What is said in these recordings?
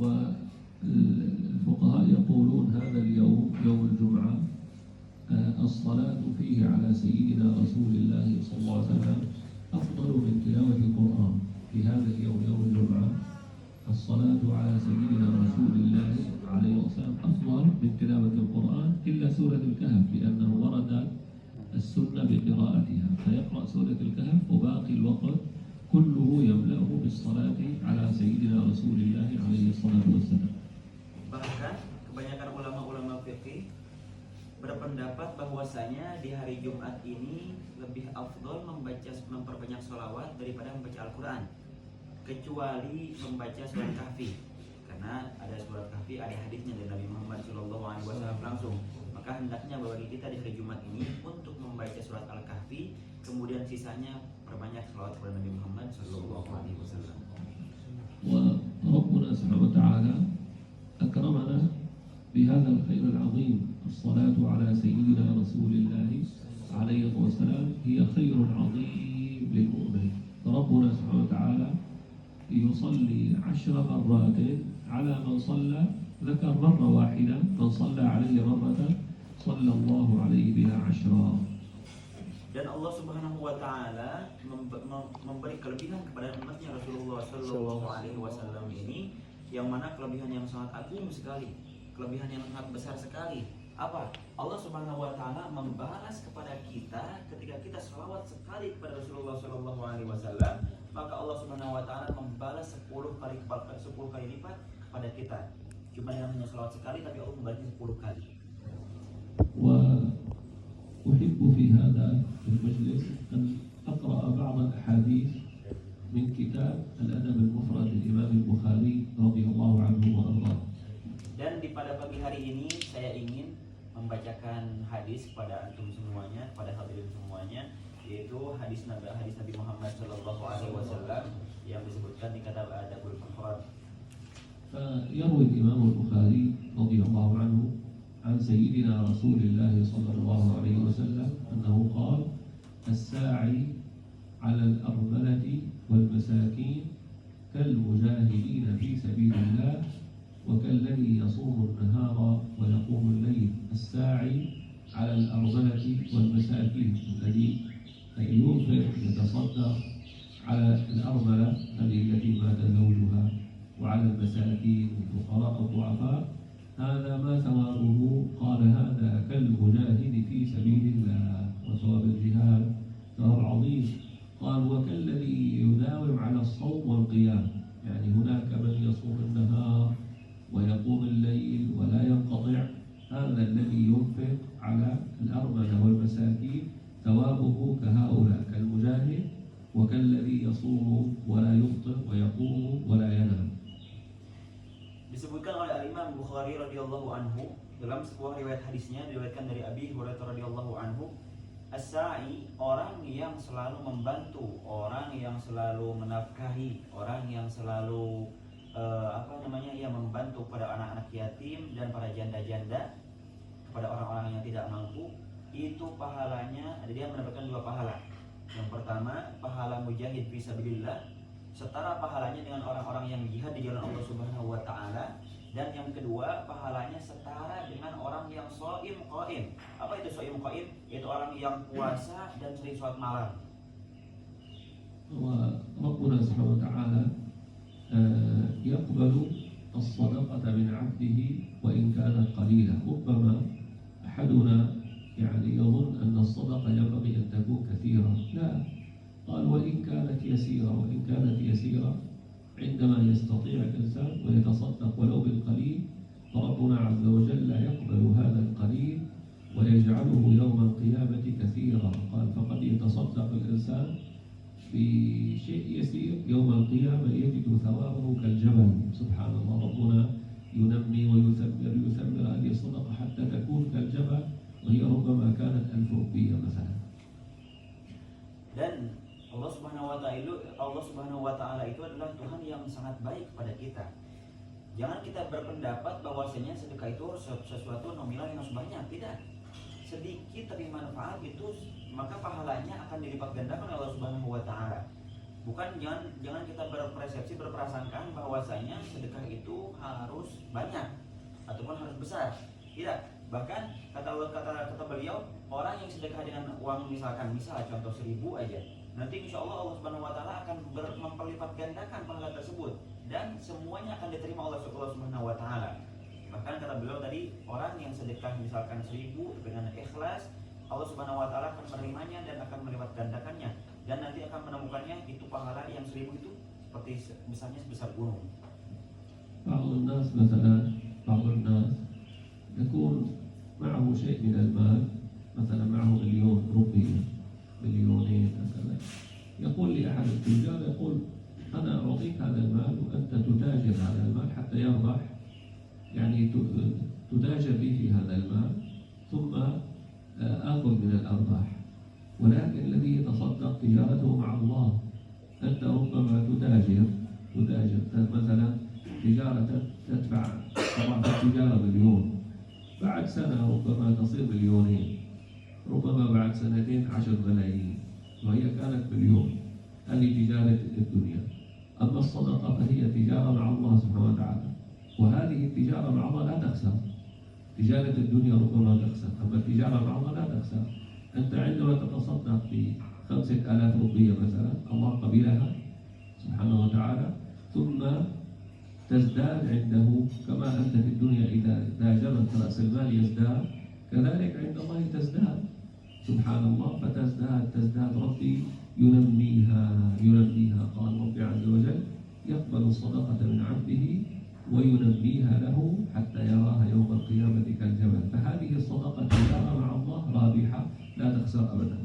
والفقهاء يقولون هذا اليوم يوم الجمعة الصلاة فيه على سيدنا رسول الله صلى الله عليه وسلم أفضل من تلاوة القرآن. في هذا اليوم يوم الجمعة الصلاة على سيدنا رسول الله عليه وسلم أفضل من تلاوة القرآن إلا سورة الكهف، لأنه ورد السنة بقراءتها، فيقرأ سورة الكهف وباقي الوقت كله يملأه بالصلاة على سيدنا رسول الله عليه الصلاة والسلام. Bahkan kebanyakan ulama-ulama fikih berpendapat bahwasanya di hari Jumat ini lebih afdol memperbanyak sholawat daripada membaca Al-Quran, kecuali membaca surat Kahfi, karena ada surat Kahfi, ada hadisnya dari Nabi Muhammad SAW langsung. Maka hendaknya bagi kita di hari Jumat ini untuk membaca surat Al-Kahfi, kemudian sisanya perbanyak sholawat kepada Nabi Muhammad SAW. وربنا سبحانه وتعالى أكرمنا بهذا الخير العظيم. الصلاة على سيدنا رسول الله عليه السلام هي خير عظيم للمؤمن. فربنا سبحانه وتعالى يصلي 10 مرات على من صلى، ذكر مرة واحدة، من صلى عليه مرة صلى الله عليه بها 10. Dan Allah Subhanahu wa taala memberi kelebihan kepada umatnya Rasulullah sallallahu alaihi wasallam ini, yang mana kelebihan yang sangat agung sekali, kelebihan yang sangat besar sekali. Apa? Allah Subhanahu wa taala membalas kepada kita ketika kita selawat sekali kepada Rasulullah sallallahu alaihi wasallam, maka Allah Subhanahu wa taala membalas 10 kali lipat kepada kita. Cuma yang hanya selawat sekali, tapi Allah membalasnya 10 kali. وأحب في هذا المجلس أن أقرأ بعض الأحاديث من كتاب الأدب المفرد للإمام البخاري رضي الله عنه وأرضاه. Dan pada pagi hari ini saya ingin membacakan hadis kepada antum semuanya, kepada hadirin semuanya, yaitu hadis Nabi Muhammad sallallahu alaihi wasallam yang disebutkan di kitab Adabul Mufrad. يروي الإمام البخاري رضي الله عنه عن سيدنا رسول الله صلى الله عليه وسلم أنه قال: الساعي على الأرملة والمساكين كالمجاهدين في سبيل الله وكالذي يصوم النهار ويقوم الليل. الساعي على الأرملة والمساكين، الذي ينفق يتصدق على الأرملة التي مات زوجها، وعلى المساكين الفقراء الضعفاء، هذا ما ثوابه؟ قال: هذا كالمجاهد في سبيل الله. وثواب الجهاد ثواب عظيم. قال: وكالذي يداوم على الصوم والقيام، يعني هناك من يصوم النهار ويقوم الليل ولا ينقطع، هذا الذي ينفق على الأرملة والمساكين ثوابه كهؤلاء، كالمجاهد وكالذي يصوم ولا يفطر ويقوم ولا ينام. Disebutkan oleh Al-Imam Bukhari radhiyallahu anhu dalam sebuah riwayat hadisnya, diriwayatkan dari Abi Hurairah radhiyallahu anhu, as-sa'i, orang yang selalu membantu, orang yang selalu menafkahi, orang yang selalu membantu pada anak-anak yatim dan para janda-janda, kepada orang-orang yang tidak mampu, itu pahalanya, dia mendapatkan 2 pahala. Yang pertama, pahala mujahid fisabilillah, setara pahalanya dengan orang-orang yang jihad di jalan Allah Subhanahu wa taala, dan yang kedua pahalanya setara dengan orang yang shaim qaim. Apa itu shaim qaim? Yaitu orang yang puasa dan sering sholat malam. وربنا سبحانه وتعالى يقبل الصدقة من عبده وإن كانت قليلة. ربما أحدنا يظن أن الصدقة ينبغي أن تكون كثيرة، لا، قال: وإن كانت يسيرة عندما يستطيع الإنسان ويتصدق ولو بالقليل، فربنا عز وجل يقبل هذا القليل ويجعله يوم القيامة كثيرا. قال: فقد يتصدق الإنسان بشيء يسير، يوم القيامة يجد ثوابه كالجبل. سبحان الله، ربنا ينمي ويثمر هذه الصدقة حتى تكون كالجبل، وهي ربما كانت 1000 روبية مثلا. Dan Allah Subhanahu wa taala itu adalah Tuhan yang sangat baik kepada kita. Jangan kita berpendapat bahwasanya sedekah itu sesuatu nominal yang harus banyak, tidak. Sedikit tapi manfaat itu, maka pahalanya akan dilipat gandakan oleh Allah Subhanahu wa taala. Bukan, jangan kita berpersepsi, berprasangka bahwasanya sedekah itu banyak ataupun harus besar. Tidak. Bahkan kata beliau, orang yang sedekah dengan uang misalkan contoh 1.000 aja, nanti insya Allah Subhanahu Wa Taala akan memperlipat gandakan pahala tersebut dan semuanya akan diterima oleh Allah Subhanahu Wa Taala. Bahkan kata beliau tadi, orang yang sedekah misalkan 1.000 dengan ikhlas, Allah Subhanahu Wa Taala akan menerimanya dan akan melipat gandakannya, dan nanti akan menemukannya itu pahala yang 1.000 itu seperti misalnya sebesar gunung. بعض الناس مثلا يكون معه شيء من المال، مثلا معه 1,000,000 روبية، 2,000,000 مثلا، يقول لأحد التجار، يقول أنا أعطيك هذا المال وأنت تتاجر هذا المال حتى يربح، يعني تتاجر لي في هذا المال ثم آخذ من الأرباح. ولكن الذي يتصدق تجارته مع الله. أنت ربما تتاجر مثلا تجارة تدفع طبعا التجارة 1,000,000، بعد سنة ربما تصير 2,000,000، ربما بعد 2 10 ملايين، وهي كانت 1,000,000. هذه تجارة الدنيا. أما الصدقة فهي تجارة مع الله سبحانه وتعالى، وهذه التجارة مع الله لا تخسر. تجارة الدنيا ربما تخسر، أما التجارة مع الله لا تخسر. أنت عندما تتصدق ب5,000 روبية مثلا، الله قبلها سبحانه وتعالى، ثم تزداد عنده كما أنت في الدنيا إذا تاجرت رأس المال يزداد، كذلك عند الله تزداد سبحان الله، فتزداد ربي ينميها. قال ربي عز وجل يقبل الصدقة من عبده وينميها له حتى يراها يوم القيامة كالجبل. فهذه الصدقة تجارة مع الله رابحة لا تخسر أبدا.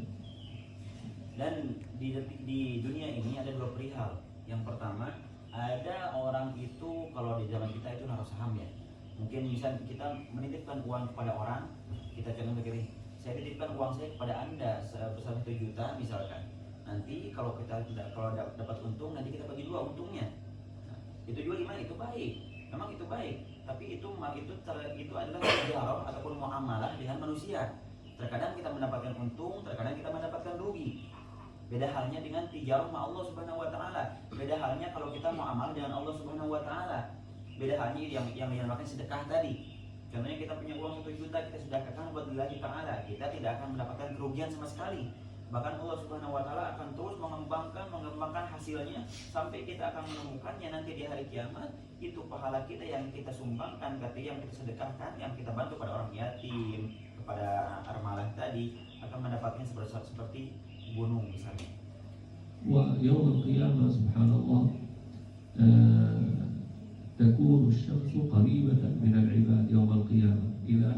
Dan di dunia ini ada 2 perihal. Yang pertama, ada orang itu kalau di zaman kita itu naruh saham ya. Mungkin misal kita menitipkan uang kepada orang, kita contoh begini, saya titipkan uang saya kepada Anda sebesar 1 juta misalkan. Nanti kalau dapat untung, nanti kita bagi 2 untungnya. Nah, itu juga gimana? Itu baik. Memang itu baik. Tapi itu adalah tijarah ataupun muamalah dengan manusia. Terkadang kita mendapatkan untung, terkadang kita mendapatkan rugi. Beda halnya dengan tijarah sama Allah Subhanahu Wa Taala. Beda halnya kalau kita muamalah dengan Allah Subhanahu Wa Taala. Beda halnya yang dinamakan sedekah tadi. Contohnya kita punya uang 1 juta, kita sedekahkan buat lillahi ta'ala, kita tidak akan mendapatkan kerugian sama sekali. Bahkan Allah Subhanahu Wa Taala akan terus mengembangkan hasilnya sampai kita akan menemukannya nanti di hari kiamat. Itu pahala kita yang kita sumbangkan, yang kita sedekahkan, yang kita bantu pada orang yatim, kepada armalah tadi, akan mendapatkan seperti gunung misalnya. ويوم القيامة سبحان الله تكون الشمس قريبة من العباد يوم القيامة. إذا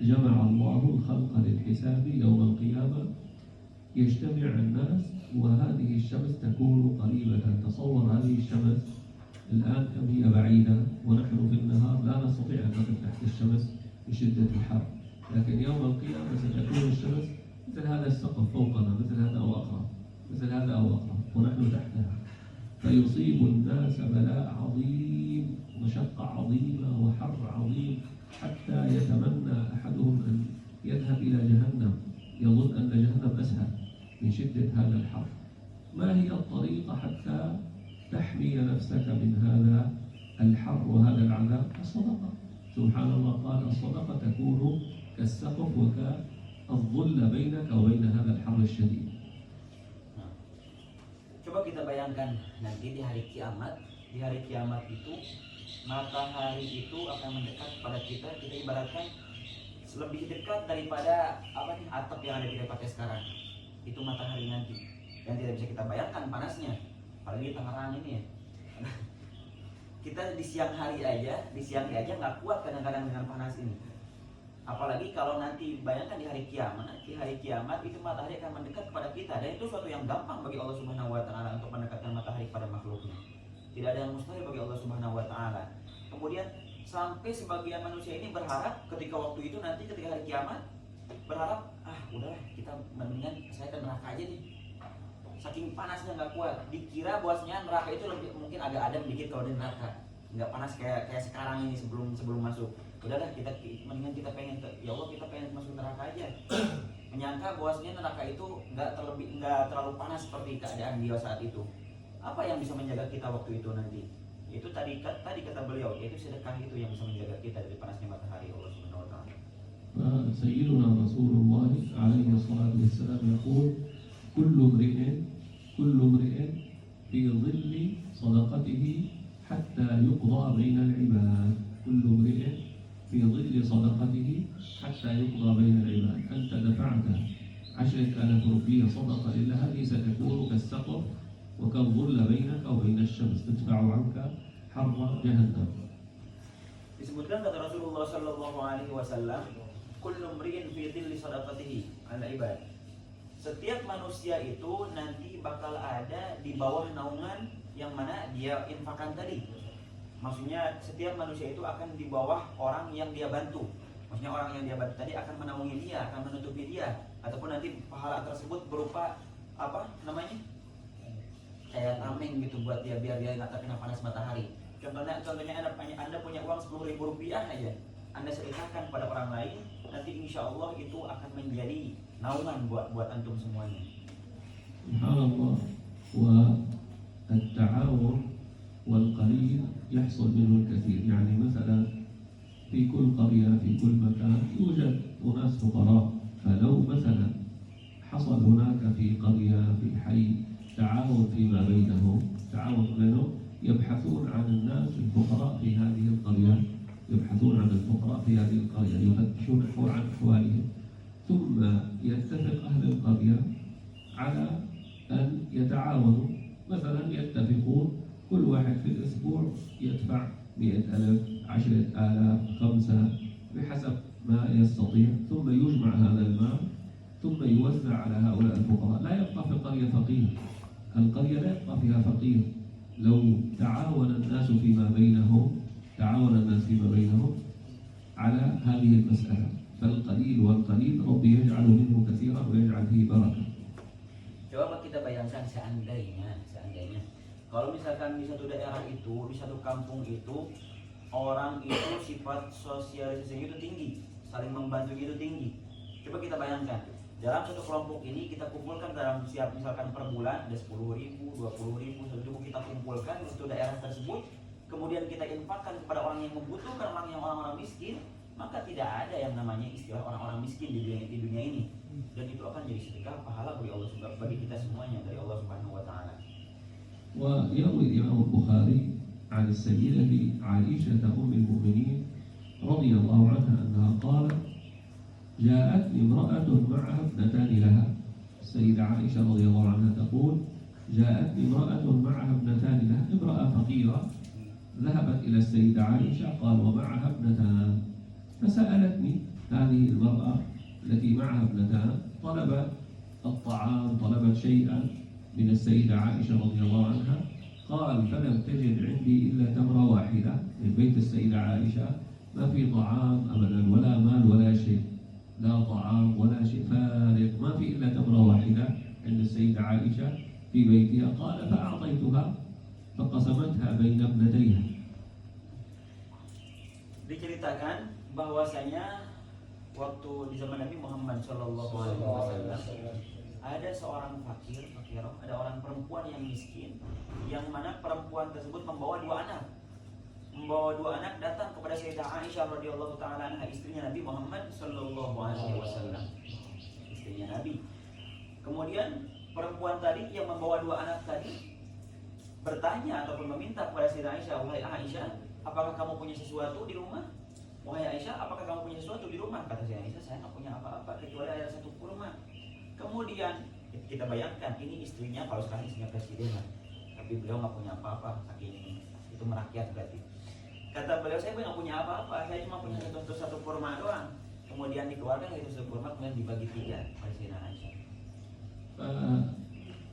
جمع الله الخلق للحساب يوم القيامة يجتمع الناس وهذه الشمس تكون قريبة. تصور هذه الشمس الآن كم هي بعيدة، ونحن في النهار لا نستطيع أن نقف تحت الشمس بشدة الحر، لكن يوم القيامة ستكون الشمس مثل هذا السقف فوقنا، مثل هذا أو أقرب، ونحن تحتها، فيصيب الناس بلاء عظيم، مشقة عظيمة وحر عظيم، حتى يتمنى أحدهم أن يذهب إلى جهنم، يظن أن جهنم أسهل من شدة هذا الحر. ما هي الطريقة حتى تحمي نفسك من هذا الحر وهذا العذاب؟ الصدقة. سبحان الله، قال الصدقة تكون كالسقف وكالظل بينك وبين هذا الحر الشديد. Coba kita bayangkan nanti di hari kiamat itu matahari itu akan mendekat pada kita ibaratkan lebih dekat daripada atap yang ada di tempat sekarang. Itu matahari nanti, yang tidak bisa kita bayangkan panasnya, apalagi Tangerang ini ya. Kita di siang hari aja nggak kuat kadang-kadang dengan panas ini. Apalagi kalau nanti bayangkan di hari kiamat itu matahari akan mendekat kepada kita, dan itu suatu yang gampang bagi Allah Subhanahu Wa Taala untuk mendekatkan matahari pada makhluknya. Tidak ada yang mustahil bagi Allah Subhanahu Wa Taala. Kemudian sampai sebagian manusia ini berharap ketika waktu itu nanti ketika hari kiamat berharap udahlah kita mendingan saya ke neraka aja nih. Saking panasnya nggak kuat, dikira bahwasanya neraka itu lebih mungkin agak adem dikit kalau di neraka, nggak panas kayak sekarang ini sebelum masuk. Udahlah kita mendingan kita pengen ya Allah kita pengen masuk neraka aja. Menyangka bahwasanya neraka itu nggak terlalu panas seperti keadaan dia saat itu. Apa yang bisa menjaga kita waktu itu nanti? Itu tadi kata beliau, yaitu sedekah itu yang bisa menjaga kita dari panasnya matahari Allah Subhanahu wa taala. سيدنا رسول الله عليه الصلاة والسلام يقول كل امرئ في ظل صدقته حتى يقضى بين العباد. كل امرئ في ظل صدقته حتى يقضى بين العباد. أنت دفعت 10,000 rupiah صدقة لله هذه ستكون كالسقف وكالظل بينك وبين الشمس تدفع عنك حر جهنم. Disebutkan kata Rasulullah Sallallahu Alaihi Wasallam, kullu mri'in fi dhilli sadaqatihi al ibad. Setiap manusia itu nanti bakal ada di bawah naungan yang mana dia infakkan tadi. Maksudnya setiap manusia itu akan di bawah orang yang dia bantu. Maksudnya orang yang dia bantu tadi akan menaungi dia, akan menutupi dia, ataupun nanti pahala tersebut berupa apa namanya? Kayak tameng gitu buat dia biar dia nggak terkena panas matahari. Contohnya Anda punya uang 10.000 rupiah aja, Anda sedekahkan pada orang lain, nanti insya Allah itu akan menjadi naungan buat antum semuanya. Subhanallah. Wa at-ta'awun wal qalil yahsul minhu al-kathir. Yani مثلا في كل قرية في كل مكان يوجد أناس فقراء، فلو مثلا حصل هناك في قرية في حي تعاون فيما بينهم، يبحثون عن الناس الفقراء في هذه القرية، يبحثون عن الفقراء في هذه القرية، يفتشون عن أحوالهم، ثم يتفق أهل القرية على أن يتعاونوا. مثلا يتفقون كل واحد في الأسبوع يدفع 100,000 10,000 5 بحسب ما يستطيع، ثم يجمع هذا المال ثم يوزع على هؤلاء الفقراء. لا يبقى في القرية فقير، القرية لا يبقى فيها فقير لو تعاون الناس فيما بينهم على هذه المسألة. فالقليل والقليل ربي يجعل منه كثيرا ويجعل فيه بركة. Coba kita bayangkan seandainya kalau misalkan di satu daerah itu, di satu kampung itu, orang itu sifat sosialisasinya itu tinggi, saling membantu itu tinggi. Coba kita bayangkan, dalam satu kelompok ini kita kumpulkan dalam siap misalkan per bulan ada 10.000, 20.000, 1.000 kita kumpulkan di satu daerah tersebut, kemudian kita infakkan kepada orang yang membutuhkan, orang miskin, maka tidak ada yang namanya istilah orang-orang miskin di dunia ini. Dan itu akan jadi sedekah pahala bagi Allah bagi kita semuanya dari Allah Subhanahu wa taala. ويروي الإمام البخاري عن السيدة عائشة أم المؤمنين رضي الله عنها أنها قالت جاءتني امرأة معها ابنتان لها. السيدة عائشة رضي الله عنها تقول جاءتني امرأة معها ابنتان لها، امرأة فقيرة ذهبت إلى السيدة عائشة قال ومعها ابنتان، فسألتني هذه المرأة التي معها ابنتان، طلبت الطعام، طلبت شيئا من السيدة عائشة رضي الله عنها، قال فلم تجد عندي إلا تمرة واحدة من بيت السيدة عائشة، ما في طعام أبدا ولا مال ولا شيء، لا طعام ولا شيء، فارغ، ما في إلا تمرة واحدة عند السيدة عائشة في بيتها. قال فأعطيتها فقسمتها بين ابنتيها. Diceritakan bahwasanya waktu di zaman Nabi Muhammad SAW ada seorang fakirah, ada orang perempuan yang miskin, yang mana perempuan tersebut membawa dua anak datang kepada Sayyidah Aisyah radhiyallahu taala anha, istrinya Nabi Muhammad SAW, istrinya Nabi. Kemudian perempuan tadi yang membawa dua anak tadi bertanya ataupun meminta kepada Sayyidah Aisyah, wahai Aisyah, apakah kamu punya sesuatu di rumah? Wahai Aisyah, apakah kamu punya sesuatu di rumah? Kata Sayyidah Aisyah, saya nggak punya apa-apa kecuali ada satu kurma. Kemudian kita bayangkan ini istrinya, kalau sekarang istrinya presiden lah, tapi beliau nggak punya apa-apa, saking itu merakyat berarti. Kata beliau, saya nggak punya apa-apa, saya cuma punya satu kurma doang. Kemudian dikeluarkan itu satu kurma, kemudian dibagi 3 oleh Sayyidah Aisyah.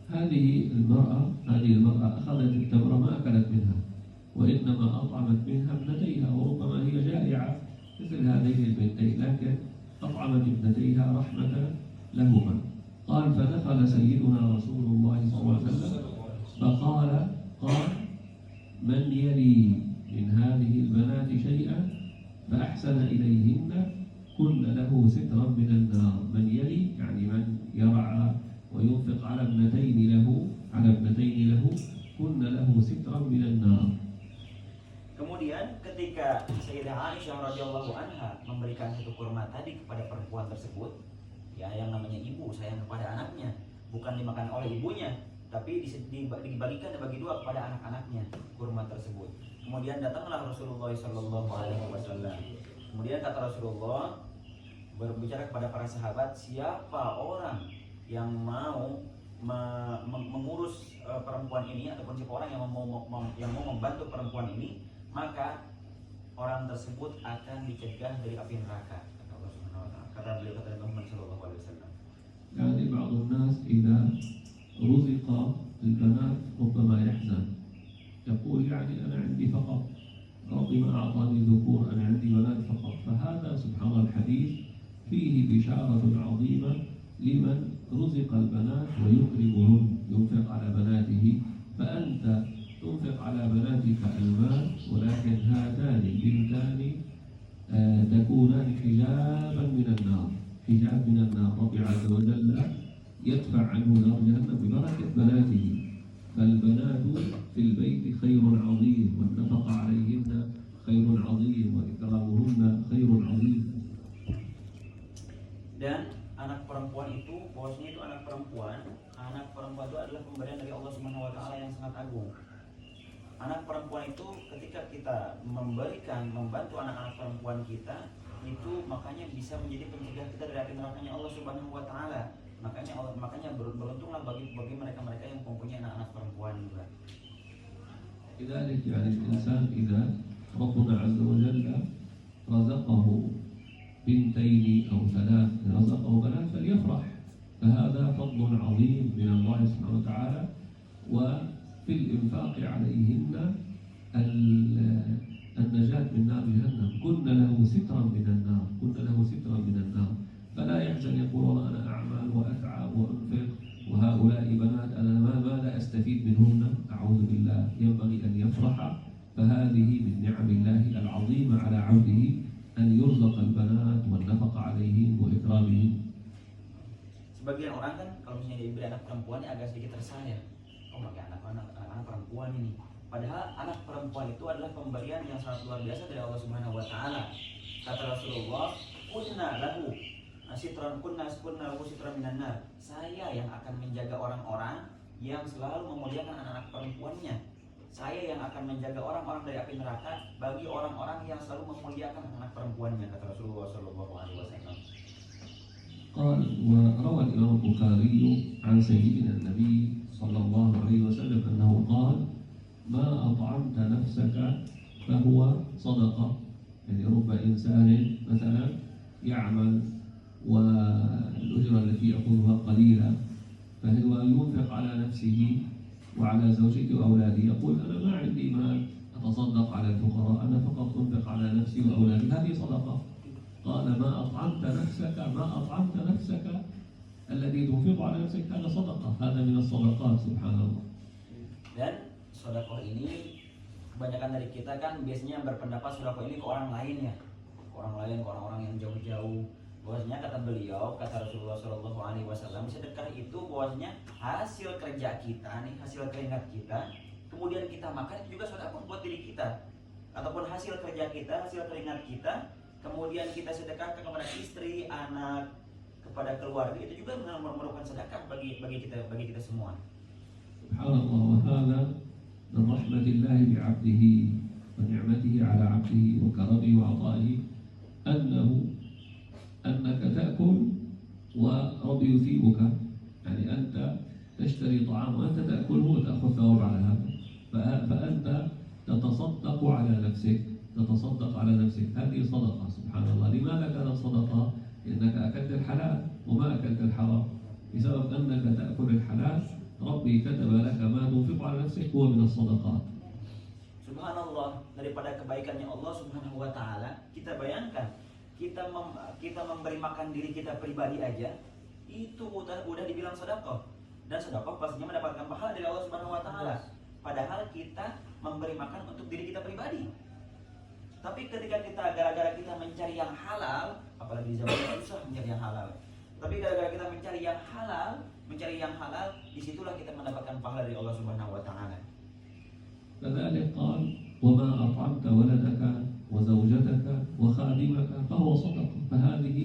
هذه المرأة أخذت التمرة ما أكلت منها، وإنما أطعمت منها ابنتيها، وربما هي جائعة مثل هذين البنتين، لكن أطعمت ابنتيها رحمة لهما. قال فدخل سيدنا رسول الله صلى الله عليه وسلم فقال من يلي من هذه البنات شيئا فأحسن إليهن كن له سترا من النار. من يلي يعني من يرعى وينفق على ابنتين له كن له سترا من النار. Kemudian ketika Sayyidah Aisyah radhiyallahu anha memberikan satu kurma tadi kepada perempuan tersebut, ya yang namanya ibu sayang kepada anaknya, bukan dimakan oleh ibunya, tapi dibagikan bagi dua kepada anak-anaknya kurma tersebut. Kemudian datanglah Rasulullah Shallallahu Alaihi Wasallam. Kemudian kata Rasulullah berbicara kepada para sahabat, siapa orang yang mau mengurus perempuan ini ataupun siapa orang yang mau membantu perempuan ini, maka orang tersebut akan dicegah dari api neraka. Kata Allah Subhanahu wa taala. Kata beliau kata Muhammad sallallahu alaihi wasallam. يعني بعض الناس إذا رزق البنات ربما يحزن، يقول يعني أنا عندي فقط، ربي ما أعطاني ذكور، أنا عندي بنات فقط. فهذا سبحان الله الحديث فيه بشارة عظيمة لمن رزق البنات ويكرمهن، ينفق على بناته. فأنت تنفق على بناتك المال، ولكن هاتان البنتان تكونان حجابا من النار، حجاب من النار. ربي عز وجل يدفع عنه نار جهنم ببركة بناته. فالبنات في البيت خير عظيم، والنفقة عليهن خير عظيم، وإكرامهن خير عظيم. Dan anak perempuan itu, bahwasanya itu anak perempuan itu adalah pemberian dari Allah Subhanahu wa taala yang sangat agung. Anak perempuan itu ketika kita membantu anak-anak perempuan kita, itu makanya bisa menjadi pencegah kita dari api nerakanya Allah Subhanahu wa taala. Makanya beruntunglah bagi mereka-mereka yang mempunyai anak-anak perempuan juga. لذلك يعني الإنسان إذا ربنا عز وجل رزقه بنتين أو ثلاث، رزقه بنات فليفرح، فهذا فضل عظيم من الله سبحانه وتعالى. وفي الإنفاق عليهن النجاة من نار جهنم، كن له سترا من النار، فلا يحزن يقول والله أنا أعمل وأتعب وأنفق وهؤلاء بنات أنا ماذا أستفيد منهن؟ أعوذ بالله، ينبغي أن يفرح. فهذه من نعم الله العظيمة على عبده أن يرزق البنات والنفقة عليهم وإكرامهم. Sebagian orang kan kalau misalnya diberi anak perempuan agak sedikit tersayang. Oh, pakai anak perempuan ini. Padahal anak perempuan itu adalah pemberian yang sangat luar biasa dari Allah Subhanahu wa taala. Kata Rasulullah, "Kunna lahu sitran minan nar." Saya yang akan menjaga orang-orang yang selalu memuliakan anak-anak perempuannya. Saya yang akan menjaga orang-orang dari api neraka bagi orang-orang yang selalu memuliakan anak perempuannya, kata Rasulullah sallallahu alaihi wasallam. قال وروى الإمام البخاري عن سيدنا النبي صلى الله عليه وسلم أنه قال ما أطعمت نفسك فهو صدقة. يعني رب إنسان مثلا يعمل والأجرة التي يأخذها قليلة، فهو ينفق على نفسه وعلى زوجته وأولاده، يقول أنا ما عندي مال أتصدق على الفقراء، أنا فقط أنفق على نفسي وأولادي، هذه صدقة. قال ما أطعمت نفسك الذي تنفق على نفسك هذا صدقة، هذا من الصدقات. سبحان الله. Dan sedekah ini kebanyakan dari kita kan biasanya berpendapat sedekah ini ke orang lain ya, ke orang-orang yang jauh-jauh. Bahwasanya kata beliau, kata Rasulullah Shallallahu Alaihi Wasallam, sedekah itu bahwasanya hasil kerja kita nih, hasil keringat kita, kemudian kita makan itu juga sedekah buat diri kita, ataupun hasil kerja kita, hasil keringat kita, kemudian kita sedekahkan kepada istri, anak, kepada keluarga, itu juga merupakan sedekah bagi kita semua. Subhanallah, wa hadha min rahmatillah bi'abdihi wa ni'matihi ala 'abdihi wa karamihi wa 'ata'ihi أنك تأكل وربي يثيبك. يعني أنت تشتري طعام وأنت تأكله وتأخذ ثواب على هذا، فأنت تتصدق على نفسك، هذه صدقة. سبحان الله. لماذا كانت صدقة؟ لأنك أكلت الحلال وما أكلت الحرام. بسبب أنك تأكل الحلال ربي كتب لك ما تنفق على نفسك هو من الصدقات. Subhanallah, daripada kebaikannya Allah Subhanahu wa taala, kita bayangkan kita memberi makan diri kita pribadi aja itu udah dibilang sedekah, dan sedekah pastinya mendapatkan pahala dari Allah Subhanahu wa taala. Padahal kita memberi makan untuk diri kita pribadi. Tapi ketika kita gara-gara kita mencari yang halal, apalagi di zaman ini susah mencari yang halal. Tapi gara-gara kita mencari yang halal, disitulah kita mendapatkan pahala dari Allah Subhanahu wa taala. كذلك قال وما أطعمت ولدك وزوجتك وخادمك فهو صدقة. فهذه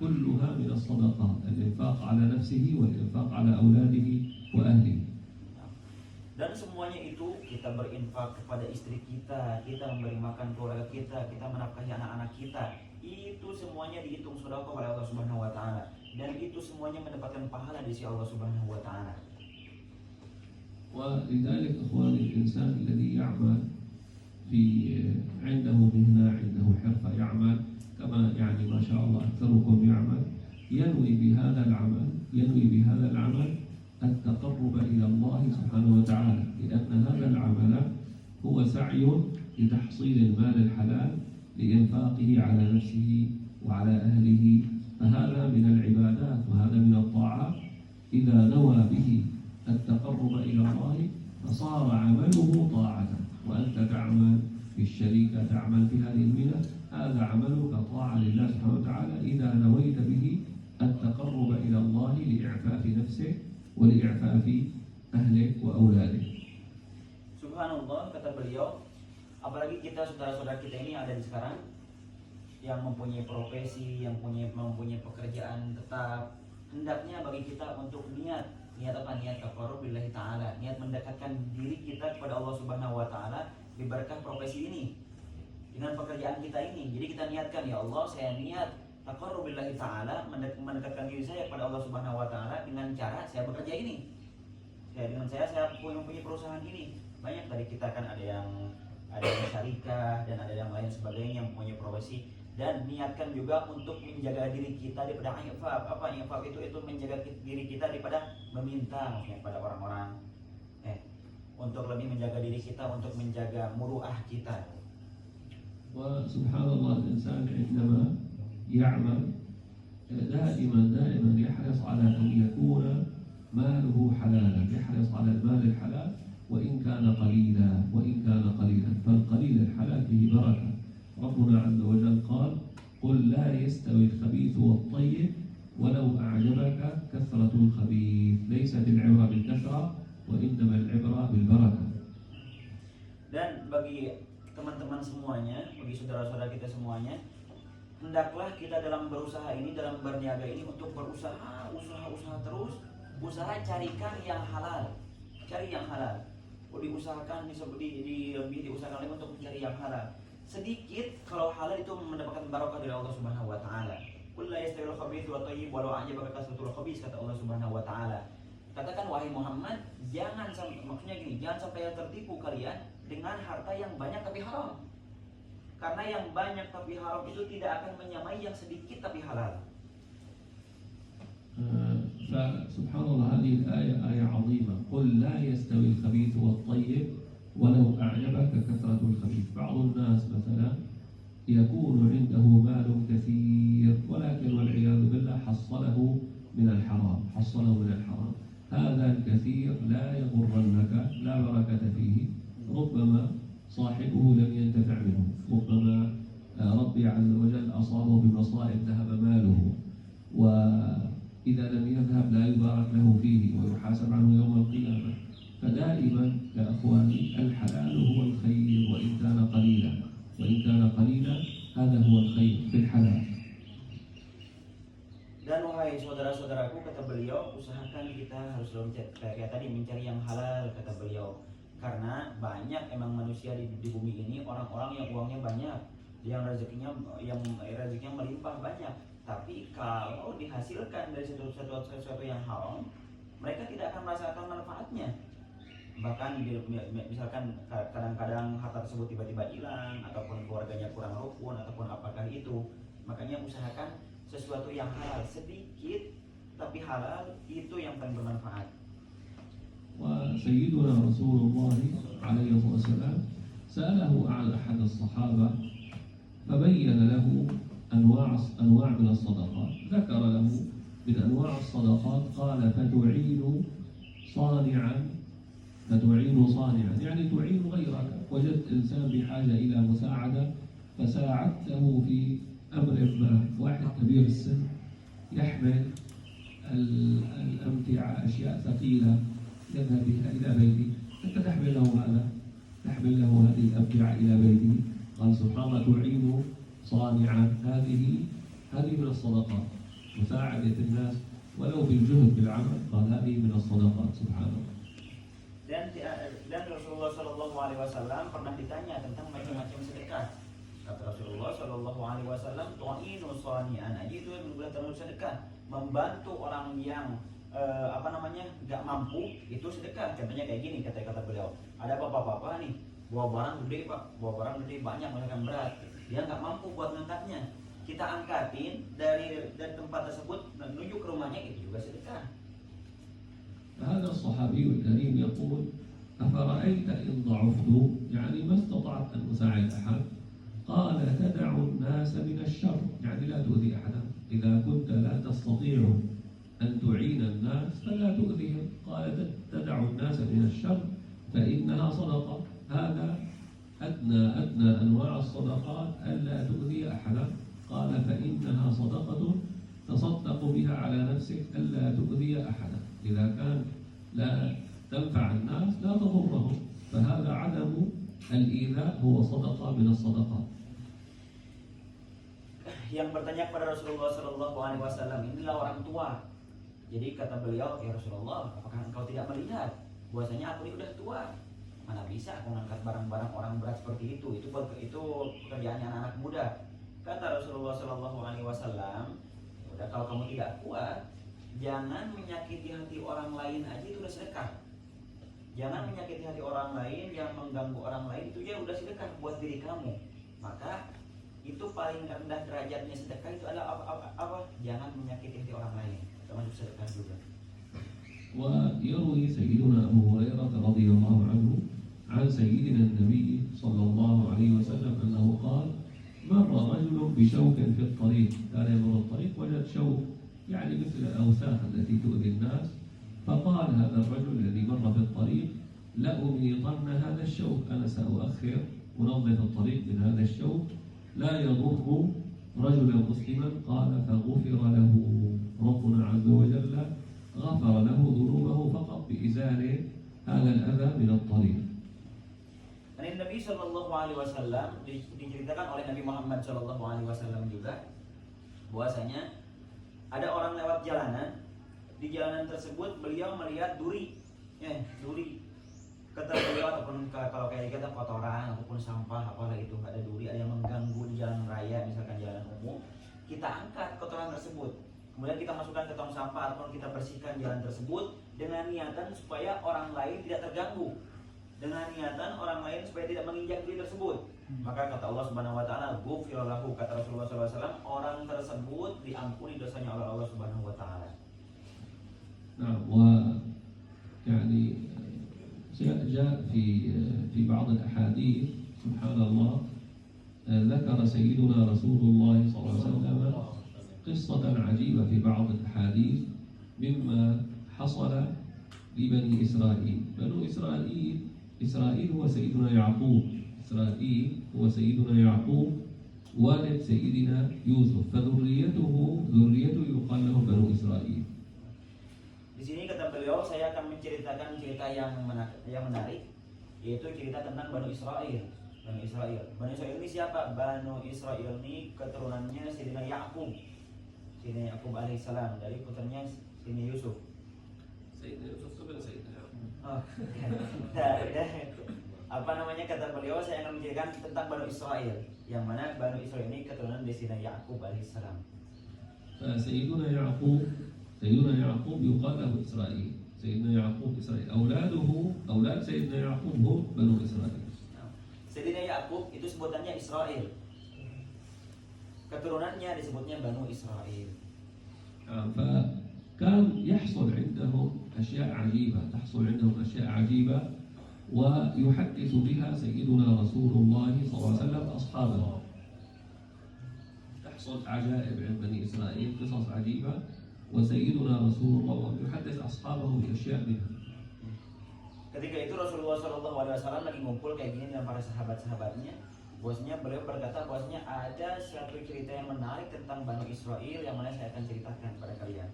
كلها من الصدقات، الإنفاق على نفسه والإنفاق على أولاده وأهله. Dan semuanya itu kita berinfak kepada istri kita, kita memberi makan keluarga kita, kita menafkahi anak-anak kita. Itu semuanya dihitung sedekah oleh Allah Subhanahu wa taala, dan itu semuanya mendapatkan pahala di sisi Allah Subhanahu wa taala. ولذلك إخواني الإنسان الذي يعمل في عنده مهنة عنده حرفة يعمل كما يعني ما شاء الله أكثركم يعمل، ينوي بهذا العمل التقرب إلى الله سبحانه وتعالى، لأن هذا العمل هو سعي لتحصيل المال الحلال لإنفاقه على نفسه وعلى أهله. فهذا من العبادات وهذا من الطاعات. إذا نوى به التقرب إلى الله فصار عمله طاعة. وأنت تعمل في الشركة، تعمل في هذه المهنة، هذا عملك طاعة لله سبحانه وتعالى إذا نويت به التقرب إلى الله لإعفاف نفسه ولإعفاف أهله وأولاده. Subhanallah, kata beliau, apalagi kita saudara-saudara kita ini ada di sekarang yang mempunyai profesi, yang mempunyai pekerjaan tetap, hendaknya bagi kita untuk niat apa? Niat taqarrub billahi ta'ala, niat mendekatkan diri kita kepada Allah Subhanahu wa taala di berkah profesi ini, dengan pekerjaan kita ini. Jadi kita niatkan, ya Allah, saya niat taqarrub billahi ta'ala, mendekatkan diri saya kepada Allah Subhanahu wa taala dengan cara saya bekerja ini. Saya mempunyai perusahaan ini. Banyak dari kita kan ada yang syarikah dan ada yang lain sebagainya yang mempunyai profesi. Dan niatkan juga untuk menjaga diri kita daripada infak. Apa infak itu menjaga diri kita daripada meminta, maksudnya kepada orang-orang. Untuk lebih menjaga diri kita, untuk menjaga muruah kita. وسبحان الله الإنسان عندما يعمل دائما يحرص على أن يكون ماله حلالا، يحرص على المال الحلال وإن كان قليلا فالقليل الحلال فيه بركة. ربنا عز وجل قال: قل لا يستوي الخبيث والطيب ولو أعجبك كثرة الخبيث ليست العبرة بالكثرة وإنما العبرة بالبركة. Dan bagi teman-teman semuanya, bagi saudara-saudara kita semuanya, hendaklah kita dalam berusaha ini, dalam berniaga ini untuk berusaha terus, usaha carikan yang halal, cari yang halal. Diusahakan diusahakan lagi untuk mencari yang halal. Sedikit kalau halal itu mendapatkan barokah dari Allah Subhanahu wa taala. Qul la yastawil khabithu wat thayyib walau a'jabaka kasratul khabith, kata Allah Subhanahu wa taala. Katakan, wahai Muhammad, jangan sampai tertipu kalian dengan harta yang banyak tapi haram. Karena yang banyak tapi haram itu tidak akan menyamai yang sedikit tapi halal. فسبحان الله هذه الآية آية عظيمة. قل لا يستوي الخبيث والطيب ولو أعجبك كثرة الخبيث. بعض الناس مثلا يكون عنده مال كثير ولكن والعياذ بالله حصله من الحرام. هذا الكثير لا يغرنك، لا بركة فيه. ربما صاحبه لم ينتفع منه، ربما ربي عز وجل أصابه بمصائب ذهب ماله، وإذا لم يذهب لا يبارك له فيه ويحاسب عنه يوم القيامة. فدائما يا أخواني الحلال هو الخير وإن كان قليلا هذا هو الخير في الحلال. Dan wahai saudara-saudaraku, kata beliau, usahakan kita harus kayak tadi mencari yang halal, kata beliau. Karena banyak emang manusia di bumi ini, orang-orang yang uangnya banyak, yang rezekinya melimpah banyak. Tapi kalau dihasilkan dari sesuatu yang haram, mereka tidak akan merasakan manfaatnya. Bahkan misalkan kadang-kadang harta tersebut tiba-tiba hilang, ataupun keluarganya kurang rukun, ataupun apakah itu. Makanya usahakan sesuatu yang halal, sedikit tapi halal, itu yang paling bermanfaat. وسيدنا رسول الله عليه الصلاة والسلام سأله عن أحد الصحابة فبين له أنواع من الصدقات. ذكر له من أنواع الصدقات قال: فتعين صانعا، يعني تعين غيرك. وجدت إنسان بحاجة إلى مساعدة فساعدته في أمر ما. واحد كبير السن يحمل الأمتعة، أشياء ثقيلة يذهب بها إلى بيته، أنت تحمل له هذا تحمل له هذه الأبدعة إلى بيته. قال سبحان الله تعين صانعا، هذه من الصدقات، مساعدة الناس ولو بالجهد بالعمل، قال هذه من الصدقات. سبحان الله. Dan Rasulullah Shallallahu Alaihi Wasallam pernah ditanya tentang macam-macam sedekah. Kata Rasulullah Shallallahu Alaihi Wasallam, tu'inu shani'an, aja itu bukan termasuk sedekah. Membantu orang yang nggak mampu itu sedekah. Contohnya kayak gini, kata beliau, ada bapak-bapak nih bawa barang gede pak, bawa barang gede banyak, misalkan berat, dia nggak mampu buat ngangkatnya, kita angkatin dari tempat tersebut menuju ke rumahnya, itu juga sedekah. هذا الصحابي الكريم يقول أفرأيت إن ضعفت، يعني ما استطعت أن أساعد أحد، قال تدع الناس من الشر، يعني لا تؤذي أحدا، إذا كنت لا تستطيع أن تعين الناس فلا تؤذيهم، قال تدع الناس من الشر فإنها صدقة. هذا أدنى أنواع الصدقات ألا تؤذي أحدا، قال فإنها صدقة تصدق بها على نفسك ألا تؤذي أحدا، إذا كان لا تنفع الناس لا تضرهم، فهذا عدم الإيذاء هو صدقة من الصدقات. Yang bertanya kepada Rasulullah Shallallahu Alaihi Wasallam, inilah orang tua. Jadi kata beliau, ya Rasulullah, apakah engkau tidak melihat bahwasanya aku ini udah tua? Mana bisa aku mengangkat barang-barang orang berat seperti itu? Itu pekerjaannya anak-anak muda. Kata Rasulullah Shallallahu Alaihi Wasallam, udah kalau kamu tidak kuat, jangan menyakiti hati orang lain aja itu udah sedekah. Jangan menyakiti hati orang lain, yang mengganggu orang lain, itu ya udah sedekah buat diri kamu. Maka itu paling rendah derajatnya sedekah itu adalah apa? Jangan menyakiti hati orang lain, termasuk sedekah juga. ويروي سيدنا أبو هريرة رضي الله عنه عن سيدنا النبي صلى الله عليه وسلم أنه قال مر رجل بشوك في الطريق، كان يمر الطريق وجد شوك يعني مثل الأوساخ التي تؤذي الناس، فقال هذا الرجل الذي مر في الطريق لأميطن هذا الشوك، أنا سأؤخر أنظف الطريق من هذا الشوك لا يضر رجلا مسلما. قال فغفر له، ربنا عز وجل غفر له ذنوبه فقط بإزالة هذا الأذى من الطريق. Dan Nabi Shallallahu Alaihi Wasallam diceritakan oleh Nabi Muhammad Shallallahu Alaihi Wasallam juga bahwasanya ada orang lewat jalanan, di jalanan tersebut beliau melihat duri. Kata beliau, ataupun kalau kayak kata kotoran ataupun sampah apalah itu, ada duri, ada yang mengganggu di jalan raya, misalkan jalan umum, kita angkat kotoran tersebut, kemudian kita masukkan ke tong sampah ataupun kita bersihkan jalan tersebut dengan niatan supaya orang lain tidak terganggu, dengan niatan orang lain supaya tidak menginjak duri tersebut. Maka kata Allah Subhanahu Wa Taala, ghufira lahu, kata Rasulullah SAW, orang tersebut diampuni dosanya oleh Allah Subhanahu Wa Taala. Nah, يعني جاء في بعض الأحاديث سبحان الله ذكر سيدنا رسول الله صلى الله عليه وسلم قصة عجيبة في بعض الأحاديث مما حصل لبني إسرائيل. بنو إسرائيل هو سيدنا يعقوب، إسرائيل هو سيدنا يعقوب والد سيدنا يوسف، فذريته يقال له بنو إسرائيل. Di sini kata beliau, saya akan menceritakan cerita yang menarik, yaitu cerita tentang Banu Israel. Banu Israel ini siapa? Banu Israel ini keturunannya Sayyidina Ya'qub. Sayyidina Ya'qub alaihissalam, dari putranya Sayyidina Yusuf. Sayyidina Yusuf itu kan Sayyidina Ya'qub. Kata beliau, saya akan menceritakan tentang Banu Israel, yang mana Banu Israel ini keturunan dari Sayyidina Ya'qub alaihissalam. Sayyidina Ya'qub yuqal lahu Israel. Sayyidina Ya'qub Israel. Aulad Sayyidina Ya'qub hum Banu Israel. Sayyidina Ya'qub itu sebutannya Israel. Keturunannya disebutnya Banu Israel. فكان يحصل عندهم أشياء عجيبة ويحدث بها سيدنا رسول الله صلى الله عليه وسلم أصحابه. تحصل عجائب عند بني إسرائيل، قصص عجيبة، وسيدنا رسول الله يحدث أصحابه بأشياء منها. Ketika itu Rasulullah SAW lagi ngumpul kayak gini dengan para sahabat-sahabatnya, bahwasanya beliau berkata bahwasanya ada suatu cerita yang menarik tentang Bani Israel yang mana saya akan ceritakan pada kalian.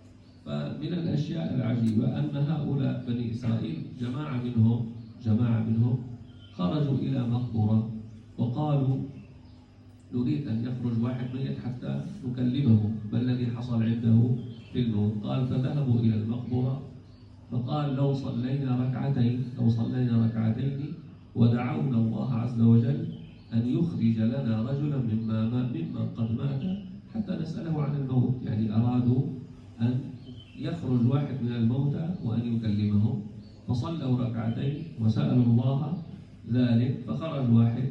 فمن الأشياء العجيبة أن هؤلاء بني إسرائيل جماعة منهم خرجوا إلى مقبرة وقالوا نريد أن يخرج واحد ميت حتى نكلمه ما الذي حصل عنده في الموت. قال فذهبوا إلى المقبرة فقال لو صلينا ركعتين ودعونا الله عز وجل أن يخرج لنا رجلا ممن قد مات حتى نسأله عن الموت. يعني أرادوا أن يخرج واحد من الموتى وأن يكلمهم، فصلوا ركعتين وسألوا الله ذلك فخرج واحد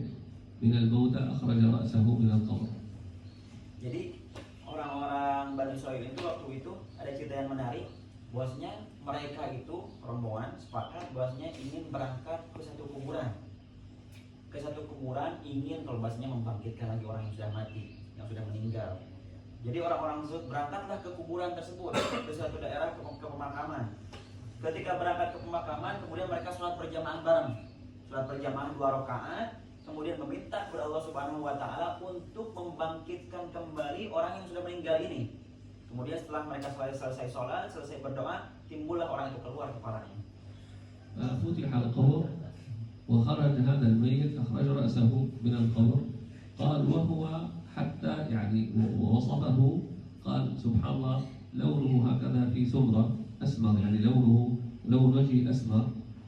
من الموتى أخرج رأسه من القبر. Jadi orang-orang Bani Israil itu waktu itu ada cerita yang menarik, bahwasanya mereka itu rombongan sepakat bahwasanya ingin berangkat ke satu kuburan ingin kalau bahasanya membangkitkan lagi orang yang sudah mati, yang sudah meninggal. Jadi orang-orang tersebut berangkatlah ke kuburan tersebut, ke suatu daerah ke pemakaman. Ketika berangkat ke pemakaman, kemudian mereka sholat berjamaah bareng, sholat berjamaah 2 rakaat, kemudian meminta kepada Allah Subhanahu wa taala untuk membangkitkan kembali orang yang sudah meninggal ini. Kemudian setelah mereka selesai sholat, selesai berdoa, timbullah orang itu keluar kepalanya. فتح القبر وخرج هذا الميت أخرج رأسه من القبر. قال وهو حتى يعني وصفه قال سبحان الله لونه هكذا في سمرة أسمر، يعني لون وجهه أسمر.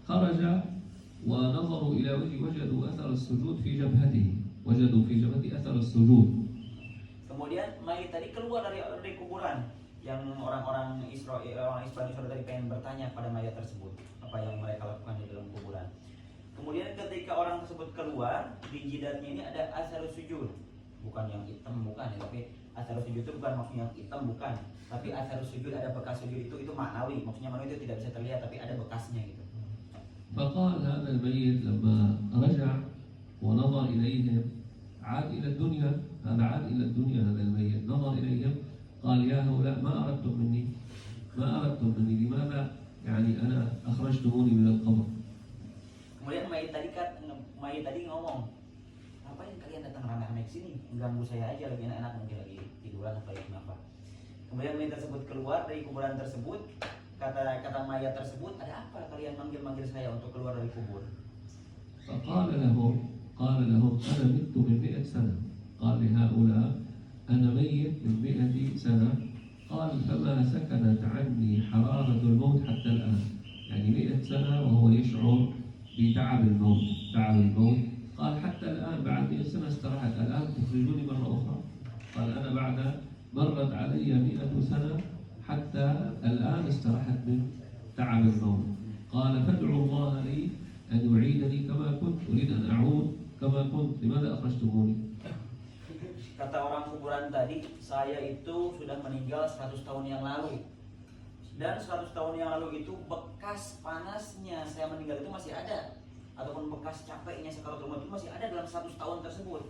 خرج ونظروا إلى وجهه وجدوا أثر السجود في جبهته، وجدوا في جبهته أثر السجود. Kemudian mayit tadi keluar dari kuburan. Yang orang Isbani Israil tadi pengen bertanya pada mayat tersebut apa yang mereka lakukan di dalam kuburan. Kemudian ketika orang tersebut keluar, di jidatnya ini ada asar sujud, bukan yang hitam, bukan ya, tapi asar sujud itu bukan maksudnya yang hitam, bukan, tapi asar sujud ada bekas sujud itu maknawi, maksudnya manusia itu tidak bisa terlihat tapi ada bekasnya gitu. فقال هذا الميت لما رجع ونظر إليهم عاد إلى الدنيا، هذا الميت نظر إليهم قال يا هؤلاء ما أردتم مني لماذا يعني أنا أخرجتموني من القبر. Kemudian mayit tadi ngomong, ngapain kalian datang rame-rame ke sini, mengganggu saya aja, lagi enak mungkin lagi tiduran atau lagi kenapa. Kemudian mayit tersebut keluar dari kuburan tersebut, kata mayat tersebut, ada apa kalian manggil saya untuk keluar dari kubur? فقال لهم أنا مت من 100 سنة. قال لهؤلاء أنا ميت من 100 سنة. قال فما سكنت عني حرارة الموت حتى الآن. يعني 100 سنة وهو يشعر بتعب الموت. قال حتى الآن بعد 100 سنة استراحت، الآن تخرجوني مرة أخرى. قال أنا بعد مرت علي 100 سنة حتى الآن استراحت من تعب الموت. قال فادعوا الله لي أن يعيدني كما كنت، أريد أن أعود كما كنت، لماذا أخرجتموني؟ Kata orang kuburan tadi, saya itu sudah meninggal 100 tahun yang lalu. Dan 100 tahun yang lalu itu bekas panasnya saya meninggal itu masih ada, ataupun bekas capeknya sakaratul maut itu masih ada dalam 100 tahun tersebut.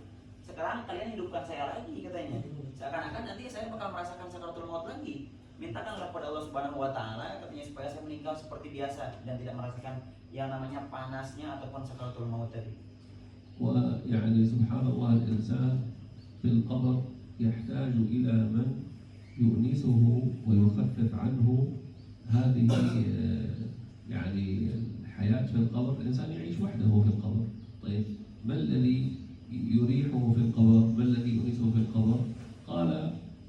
Sekarang kalian hidupkan saya lagi katanya. Seakan-akan nanti saya bakal merasakan sakaratul maut lagi. Mintakanlah kepada Allah Subhanahu wa taala katanya supaya saya meninggal seperti biasa dan tidak merasakan yang namanya panasnya ataupun sakaratul maut tadi. ويعني سبحان الله الإنسان في القبر يحتاج إلى من يؤنسه ويخفف عنه هذه يعني الحياة في القبر. الإنسان يعيش وحده في القبر. طيب ما الذي يريحه في القبر؟ ما الذي يؤنسه في القبر؟ قال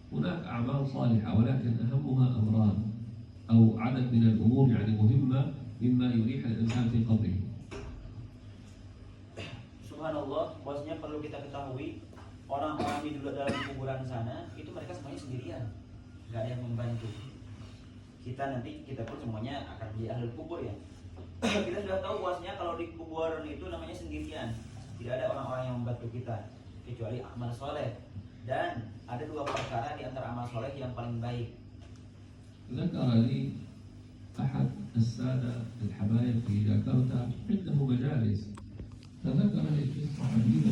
هناك أعمال صالحة ولكن أهمها أمران أو عدد من الأمور يعني مهمة مما يريح الإنسان في قبره. Subhanallah, bahwasanya perlu kita ketahui orang-orang di dalam kuburan sana itu mereka semuanya sendirian, nggak ada yang membantu. Kita pun semuanya akan menjadi ahli kubur ya. Kita sudah tahu bahwasanya kalau di kuburan itu namanya sendirian, tidak ada orang-orang yang membantu kita kecuali amal soleh. Dan ada 2 perkara di antara amal soleh yang paling baik. ذكر لي أحد السادة الحبايب في جاكرتا عنده مجالس، فذكر لي قصة عجيبة